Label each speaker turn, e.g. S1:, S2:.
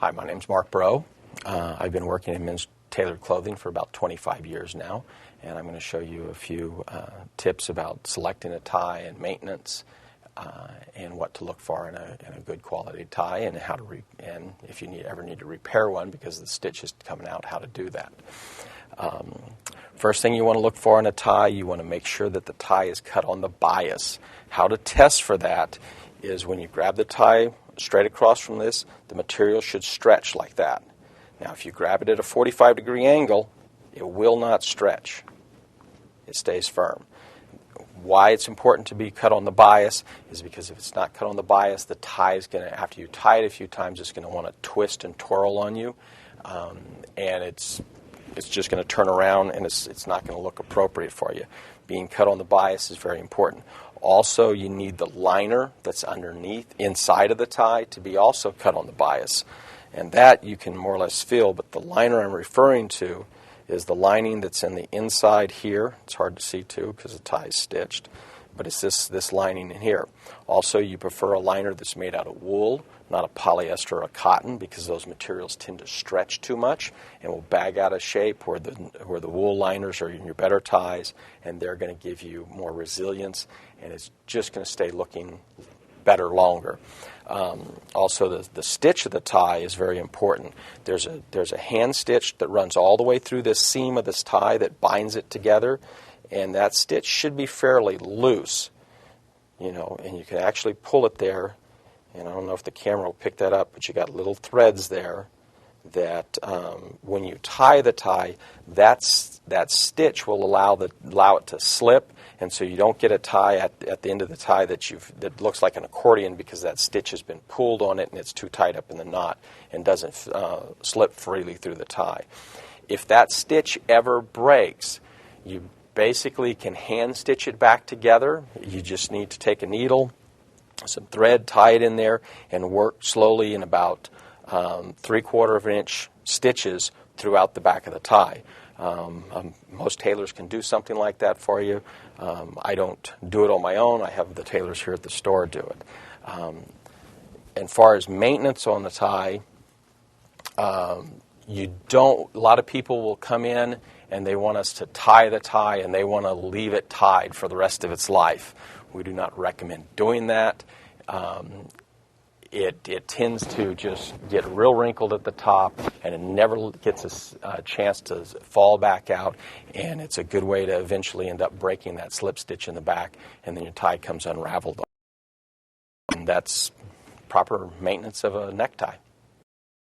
S1: Hi, my name's Mark Bro. I've been working in men's tailored clothing for about 25 years now, and I'm going to show you a few tips about selecting a tie and maintenance, and what to look for in a good quality tie, and how to and if you ever need to repair one because the stitch is coming out, how to do that. First thing you want to look for in a tie, you want to make sure that the tie is cut on the bias. How to test for that is when you grab the tie straight across from this, the material should stretch like that. Now, if you grab it at a 45-degree angle, it will not stretch. It stays firm. Why it's important to be cut on the bias is because if it's not cut on the bias, the tie is going to, after you tie it a few times, it's going to want to twist and twirl on you, and it's just going to turn around, and it's not going to look appropriate for you. Being cut on the bias is very important. Also, you need the liner that's underneath, inside of the tie, to be also cut on the bias. And that you can more or less feel, but the liner I'm referring to is the lining that's in the inside here. It's hard to see too because the tie is stitched, but it's this lining in here. Also, you prefer a liner that's made out of wool, not a polyester or a cotton, because those materials tend to stretch too much and will bag out of shape, where the wool liners are in your better ties, and they're going to give you more resilience, and it's just going to stay looking better longer. Also, the stitch of the tie is very important. There's a hand stitch that runs all the way through this seam of this tie that binds it together, and that stitch should be fairly loose, and you can actually pull it there. And I don't know if the camera will pick that up, but you got little threads there that when you tie the tie, that stitch will allow it to slip, and so you don't get a tie at the end of the tie that looks like an accordion, because that stitch has been pulled on it and it's too tight up in the knot and doesn't slip freely through the tie. If that stitch ever breaks, you basically can hand stitch it back together. You just need to take a needle, some thread, tie it in there, and work slowly in about 3/4 of an inch stitches throughout the back of the tie. Most tailors can do something like that for you. I don't do it on my own. I have the tailors here at the store do it. As far as maintenance on the tie, a lot of people will come in and they want us to tie the tie and they want to leave it tied for the rest of its life. We do not recommend doing that. It tends to just get real wrinkled at the top, and it never gets a chance to fall back out, and it's a good way to eventually end up breaking that slip stitch in the back, and then your tie comes unraveled. And that's proper maintenance of a necktie.